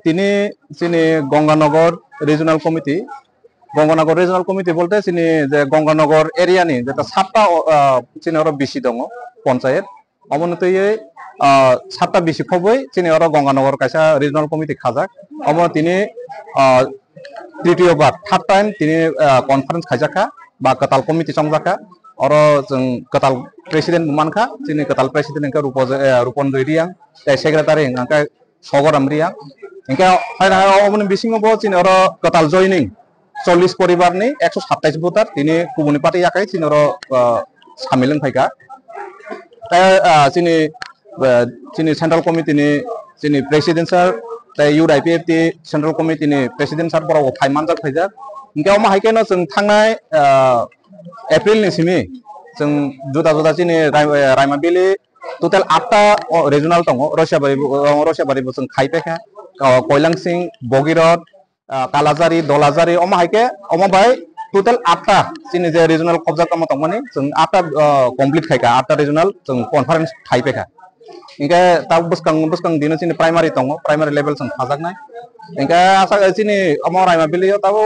তিনি চিনি Ganganagar regional committee বলতে চিনি যে গঙ্গানগর এরিয়াनि যেটা 7টা চিনি আরো বেশি দङ পঞ্চায়েত অবনতয়ে 7টা বেশি খবই চিনি আরো গঙ্গানগর কাইসা রিজনাল কমিটি খাজাক অব তিনি তৃতীয়বার থার্ড টাইম তিনি কনফারেন্স খাইজাखा বা কতাল কমিটি সংजाखा अरो जों कताल प्रेसिडेंट मानखा जोंनि कताल प्रेसिडेंट इनका रुपनजय रियां सेक्रेटारि इनका सगराम रियां इनका हायना अमन बिसिङावबो जोंनि अरो कताल जयनिं 40 परिवारनि 127 भोटार तिनि गुबुननि पार्टी याखै जोंनि अरो सामिलजों फायखा जोंनि सेंट्रल कमिटिनि जोंनि प्रेसिडेंट सार UIPFT सेंट्रल कमिटिनि प्रेसिडेंट सार बराव 5 मानजाक फायजा इनका मा हायकेनो जों थांनाय एप्रिल निसिमि जों जुदा जुदा जोंनि रायमाबिलि टोटल 8टा रिजनाल दङ रसियाबारि जों खायपेखा कयलांसिं बगिरत कालाजारि दलाजारि अमा हायके अमा बाय टोटल 8टा जोंनि जे रिजनाल कब्जा काम दंमाने जों 8टा कमप्लीट खायका 8टा रिजनाल जों कन्फारेंस थायपेखा इनका ता बसकां दिनो जोंनि प्राइमारि दङ प्राइमारि लेभेल जों थाजाकनाय इनका आसा जोंनि अमा रायमाबिलियाव ताबो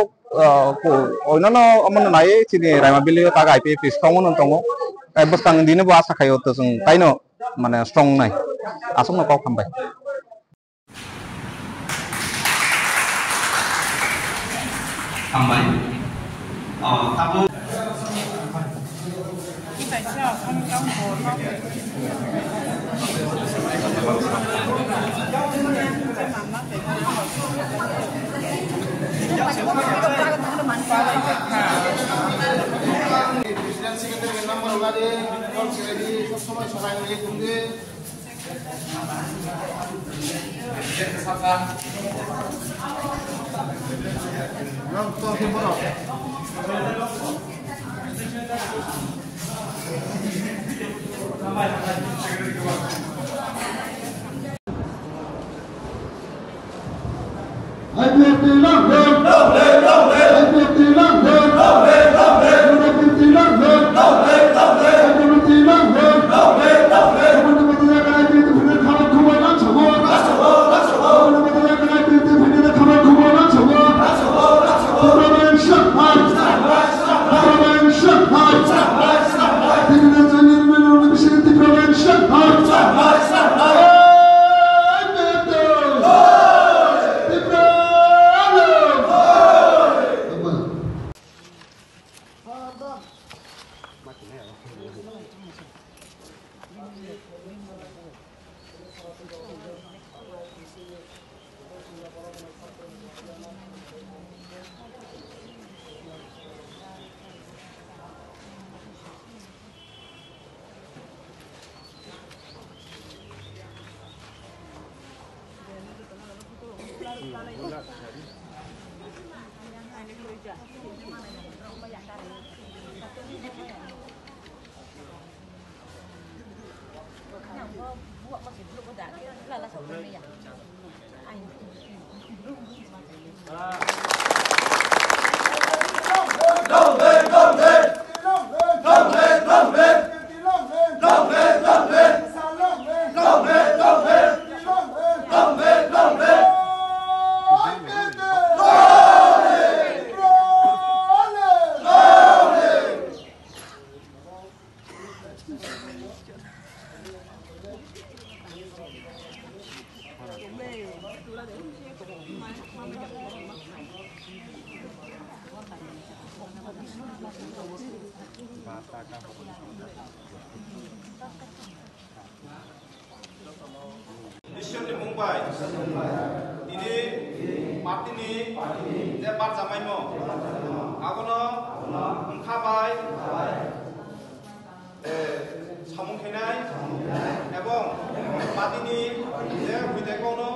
अन्यान्य अमन नाय जोंनि रायमाबिलियाव ता IPF स्ट्रंग दङ बसकां दिनोबो आसा खायो तो जों ताइनो माने स्ट्रंग नाय आसमनो काव खामबाय Tabo Disyonni Mumbai ini partini je bar jamaimo agono খাবাই সামুং খেনাই এবং পাতিনি যে হুইতে কোনো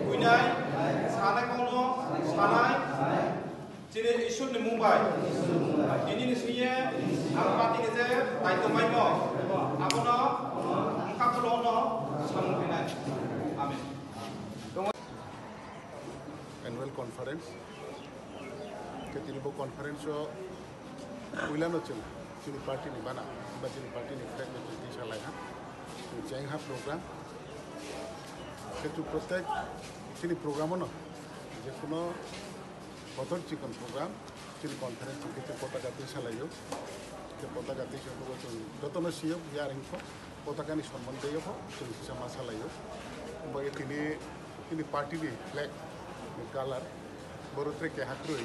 হুইনাই সানাই কোনো সানাই যিনি ঈশ্বরনি Mumbai ini nismiye ang pating je daito maimo agono kapulono samung kenai amin annual conference ke tinibo conference uilano chil chini party ni bana ba chini party ni fragment ni shalai ha jengha program ke tu protek চিনি প্রোগ্রামও না যে কোনো কতর চিকন programme চিনি conference কিছু পতাকা দিয়ে সালাইও যে পতাকা দিয়ে যতন সিও ইয়ারিংখো পতাকানি সম্মান দিয়ে চিনি হিসামা সালাইও ओमफ्राय তিনি पार्टीनि फ्लेग कालार बर'त्रे केहाख्रुइ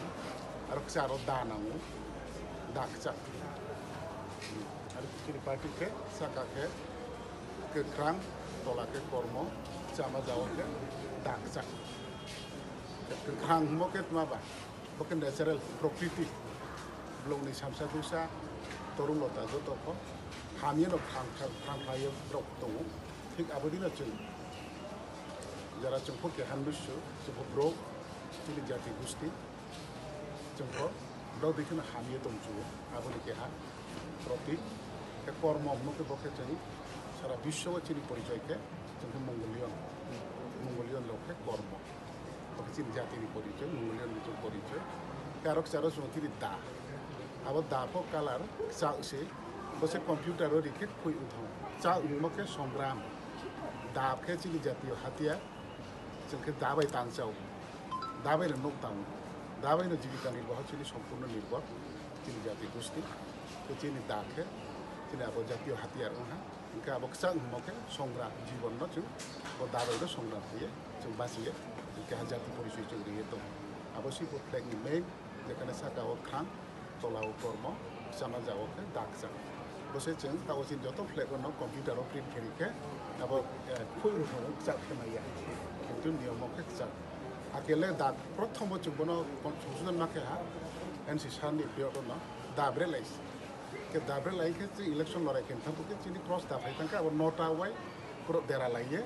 आरो खिसा आरो दा नांगौ दाखसा आरो चिनि पार्टीखे साखाखे गोख्रां तलाखे कर्म चामा जावखे दाखसा गोख्रां मके माबा बके नेचारेल प्रकृति ब्लंनि सामसा दुसा तरुलता जतखौ हामिनो खांखायो ब्रक दङ थिग आबादिनो जों যারা চম্পকে হানবিশ্ব চম্প ব্রক চিনি জাতি গোষ্ঠী চম্প ব্রক দেখুন হামিয়ে দমচু আবনি কেহা প্রতীক কর্ম অমকে বকে চিনি সারা বিশ্ব চিনি পরিচয়কে চম্প মঙ্গলীয় লোকে কর্ম বকে চিনি জাতির পরিচয় মঙ্গলীয় নিজের পরিচয় কারক চারো চিনি দা আবার দাপো কালার চা সে বসে কম্পিউটারও রেখে খুই উঠাও চা উমকে সংগ্রাম দাবকে চিনি জাতীয় হাতিয়ার जोंखौ दाबाय दानसाव दाबायनो नक दाउन दाबायनो जीविका निर्वाह चिनि सम्पूर्ण निर्वाह चिनि जाति गोष्ठी चिनि दाखे चिनि अब जातीय हाथियार उहा इनका अब क्सा मके संग्राम जीवन न जों दाबायनो संग्राम होयो जों बासियो इनका जाति परिचय जों रियो दं अब सिपो फ्लेगनि मेन जेखाने साकाव खां तलाव कर्म सामा जावके दाखसा बसे जों तावसिन जत फ्लेगनो कम्पिउटाराव प्रिन्ट खेरिके अब खुइ उठाव जाखे माया কিন্তু নিয়মকে চাক আকেলে দাগ প্রথম চুবনো সংশোধন মাকে হা এনসি সানি পিয়টন দাবরে লাইস কে দাবরে লাইকে যে ইলেকশন লড়াই কেন থাকে চিনি ক্রস দাফাই থাকে আবার নটা ওয়াই ক্রস দেরা লাইয়ে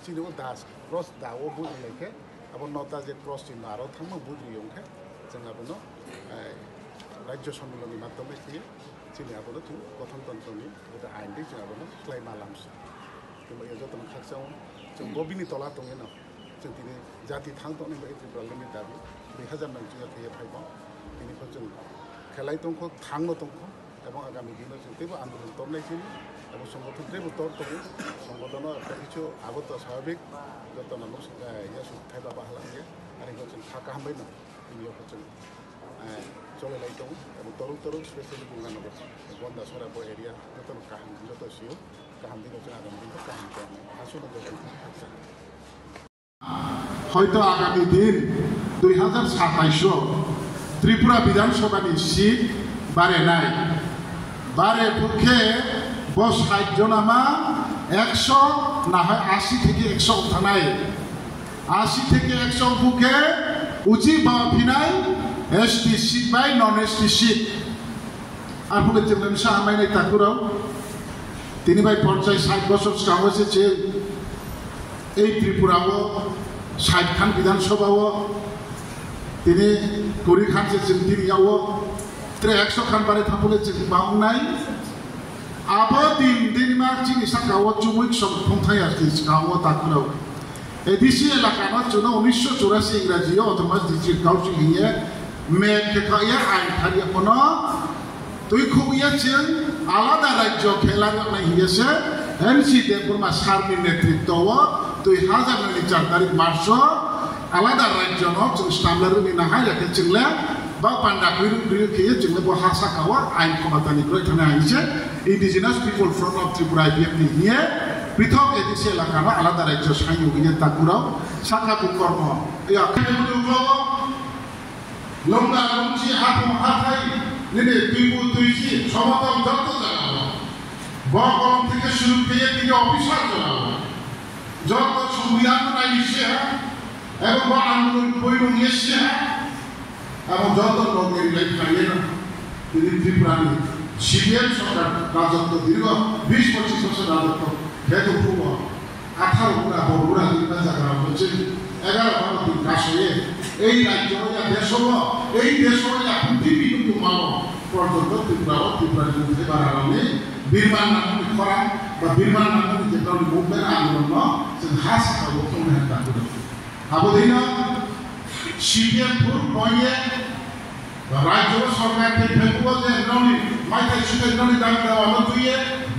চিনি ও দাস ক্রস দাও বুঝ লাইকে আবার নটা যে ক্রস চিহ্ন আরো থামো বুঝিয়ংকে जों আবনো রাজ্য সম্মেলনের মাধ্যমে দিয়ে চিনি আবনো जों গঠনতন্ত্রনি এটা আইনটি जों আবনো স্লাইমা লামসি কিন্তু এই যত খাকসাও जों बबिनि तला दङ ना जों दिनै जाति थांदोंनिफ्राय त्रिपुरानि दाबि 2000 मानसिया फैयो फाइबाव बेनिफ्राय जों खेलाय दंखौ थांनो दंखौ এবং আগামী দিনে जों तेबो आन्दोलन तरनायसिम এবং সংগঠন तेबो तरदों সংগঠनआ কিছু আগত স্বাভাবিক যতন ইয়াসু थाइबा बाहालांगे आरो जों थाका हामबाय ना बेनियाव जों चलायलाय दं এবং तरुं स्पेशली बुंनांगौ गन्दा सराबो एरिया যতन काहाम যত सियो काहाम दिनो जों आगामী दिनखौ काहाम खालामनो आसुनो जों হয়তো আগামী দিন 2027 ত্রিপুরা বিধানসভানি সিট বাড়ে নাই বারে পক্ষে 60 জনামা 100 না হয় 80 থেকে 100 থানায় 80 থেকে 100 পক্ষে উচি বাফিনাই ST seat by non ST seat আর বলে চেম্বন সাহামাইনাই তাকুরাও তিনি ভাই 50-60 বছর সাহসেছে এই ত্রিপুরাও 60 খান বিধানসভাও তিনি করি খানছে চিন্তিনিয়াও 100 খান বারে থাকলে বাউনাই আবো দিন মা চিনি সাকাও চুমুক সব ফংথাই আসছে সাকাও তাকুরাও এদিসি এলাকানো জন্য 1984 ইংরেজিও অথবা ডিস্ট্রিক্ট কাউন্সিল হিয়ে মেন কেখাইয়া আইন খারিয়া কোন তুই খুইয়া চিন আলাদা রাজ্য খেলা নাই হিয়েছে এনসি দেববর্মা সারনি নেতৃত্ব 2004 তারিখ মার্চ আলাদা রাজ্য जों स्टामलारनि नाहाय लेखे चिंले बा पांडा बिरु खेये चिंले बो हासा कावा आइन खमातानि ग्रय थाना आइसे इंडिजिनास पिपल फ्रम ऑफ त्रिपुरा आईपीएफनि हिये पृथक एदिसे एलाकानो आलादा राज्य साइनु हिये ताकुराव साकाबु कर्म या खेमुलुगो लंगा लंची हाथम हाथाय निने दुइबु दुइसि समातल যত জানাবো বকলম থেকে শুরু খেয়ে তিনি অফিসার জানাবো যত সংবিধান নাইছে এবং আন্দোলন বইরু নিয়েছে এবং যত লোকের লেখাইয়ে না তিনি ত্রিপুরানি সিবিএম সরকার রাজত্ব দীর্ঘ 20-25 বছর রাজত্ব খেতে পূর্ব 18 পুরা বড়ুরা নির্বাচন করা হচ্ছে 11 ভারতীয় কাশয়ে এই রাজ্য এই দেশ পৃথিবী কিন্তু মানব পর্যন্ত ত্রিপুরার বিরুদ্ধে বাড়ানো বীরমান নামে করা বা বীরমান নামে যে মুভমেন্ট আন্দোলন হাসা বক্তব্য আবদিনা সিপিএম ফুল বইয়ে রাজ্য সরকার থেকে ফেলবো যে ননি মাইথাই সুতে ননি দাবি দেওয়া হতুয়ে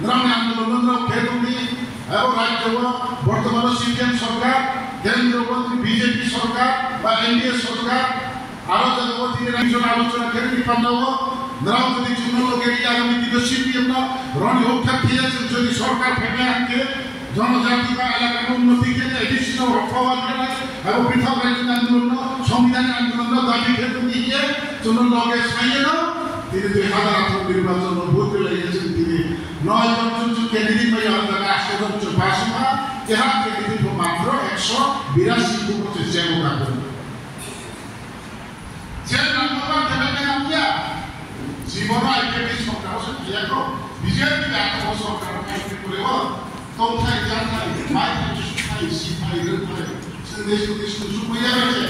ননি আন্দোলন খেতুনি এবং রাজ্য বর্তমান সিপিএম সরকার কেন্দ্রীয় মন্ত্রী বিজেপি সরকার বা এনডিএ সরকার আরো জগবতীর একজন আলোচনা করে পাঠাবো নাও যদি কোনো লোকের আগামী দিনে সিপিএম না রনি হোকা খেয়েছেন যদি সরকার ফেলে আনকে জনজাতি বা এলাকার উন্নতিকে এডিশনাল অর্থবাদ এবং পৃথক রাজনীতি আন্দোলন সংবিধান আন্দোলন দাবি ক্ষেত্রে দিয়ে কোনো লোকের সাইয়ে না তিনি 2018 নির্বাচন ভোট লেগেছেন তিনি 9 জন ক্যান্ডিডেট ভাই আলাদা 8 জন ভাষা এহার ক্যান্ডিডেট মাত্র 182 ভোটে জেনো কাটবে যে নাম্বার দেবে না আমরা জীবন আইপিএটি সরকার সত্যিয়াকো বিজেপি এত সরকার কাজ করে তোমরাই জানাই মাইকে সুখাই সিপাই রে संदेश को सुसु भैया बैठे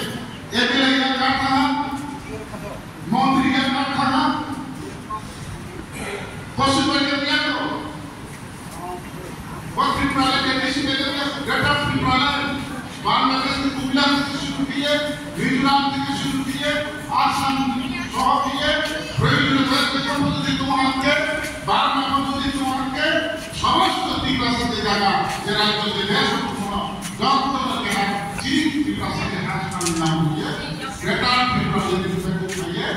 एमएलए का कार्ड था मंत्री का कार्ड था पॉसिबल कर दिया तो वक्त ट्रिब्यूनल के किसी में दिया डेटा ट्रिब्यूनल बांग्लादेश की कुबला से शुरू किए मिजोरम से शुरू किए आसाम सौ किए रेलवे के संबंधित तुम्हारे के बारह संबंधित तुम्हारे समस्त दिग्गज से जाना जरा तो देश को डॉक्टर के जी विकास के हाथ में नाम दिया डेटा ट्रिब्यूनल के चाहिए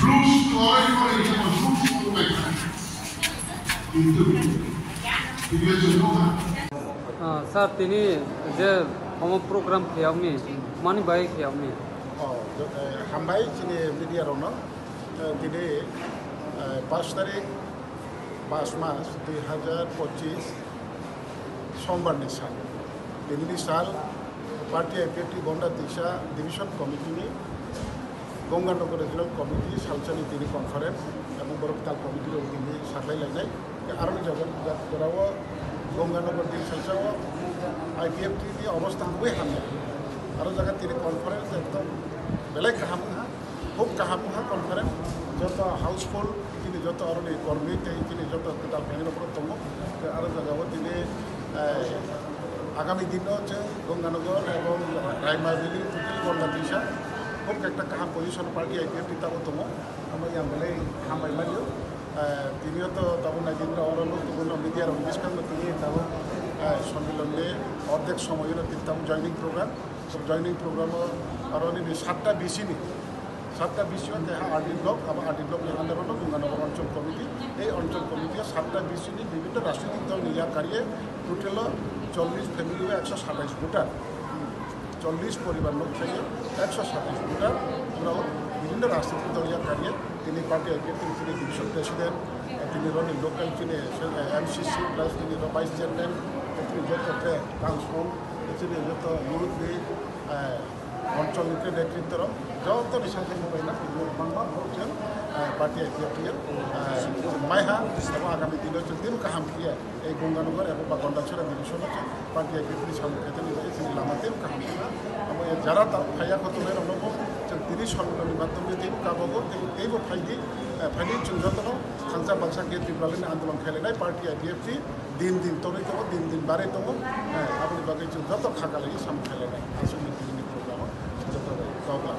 रूल्स और ये रूल्स को बैठा কিন্তু স্যার তিনি যে হোম প্রোগ্রাম খেয়ামনি মানি বাই খেয়ামনি হামবাই যিনি মিডিয়া রওনা তিনি 5 তারিখ 5 মাস 2025 सोमवारनि सान दिनैनि सान पार्टी आईपीएफटी गंडा दिशा डिविजन कमिटिनि गंगानगर रिजनल कमिटि सालसानि दिनै कनफारेन्स এবং बरकताल कमिटि दिनै सारलायलायनाय आरो जगतफोराव गंगानगर दिन सालसाव आईपीएफटी नि अवस्था बै हामनाय आरो जागा दिनै कनफारेन्स एकदम बेलेग गाहामहा खूब गाहामहा कनफारेन्स যত हाउसफुल दिनै যত आरो नै कर्मी दिनै যত दाल फेंगनगर दङ आरो जागाव दिनै आगामी दिन गंगानगर और रायमारिली टोटल गंडा दिशा खूब एक कहा पजिशन पार्टी आईपीएफटी तब दम हमें हामाय मानियो तीनियो तो तब दिन और मिडिया डिसकाउंट तीन तब सम्मेलन अर्धेक समय तब जॉइनिंग प्रोग्राम सब जॉइनिंग प्रोग्राम और 7टा बीसी 7टा बीसी आरडी ब्लक अब आरडी ब्लक अंडर गंगानगर अंचल कमिटी ये अंचल कमिटी 7टा बीसी विभिन्न राजनीतिक दल निया कार्य टोटल 40 फैमिली 127 भोटार 40 परिवार लोक चाहिए 127 भोटार আমরা বিভিন্ন রাজনৈতিক দলীয় কার্যে তিনি পার্টি আইপিএফটি তিনি ডিভিশন প্রেসিডেন্ট তিনি রনি লোকাল তিনি এমসিসি প্লাস তিনি ভাইস চেয়ারম্যান তিনি যত কাউন্সিল তিনি যত মুরব্বী অঞ্চল নেতৃত্ব যত রিসার্চের মোবাইল হচ্ছেন পার্টি আইপিএফটি মাইহা এবং আগামী দিনের দিন কাহাম ক্রিয়া এই গঙ্গানগর এবং গন্ডাছড়া ডিভিশন হচ্ছে পার্টি আইপিএফটি সামনে তিনি লামাতেও কাহাম ক্রিয়া এবং যারা তার ফাইয়া খতমের অনুভব তিনি সম্মেলনের মাধ্যমে দিন কাবাবো এইব ফাইদি जों যতন खांसा बाक्सा गेट ट्रिब्यूनल आंदोलन खालायनाय पार्टी आईपीएफटी दिन दिन तरै दङ दिन दिन बारै दङ आबनि बागै जों जत खागालायो साम खालायनाय आसुनि दिननि प्रग्रामाव जत गावगा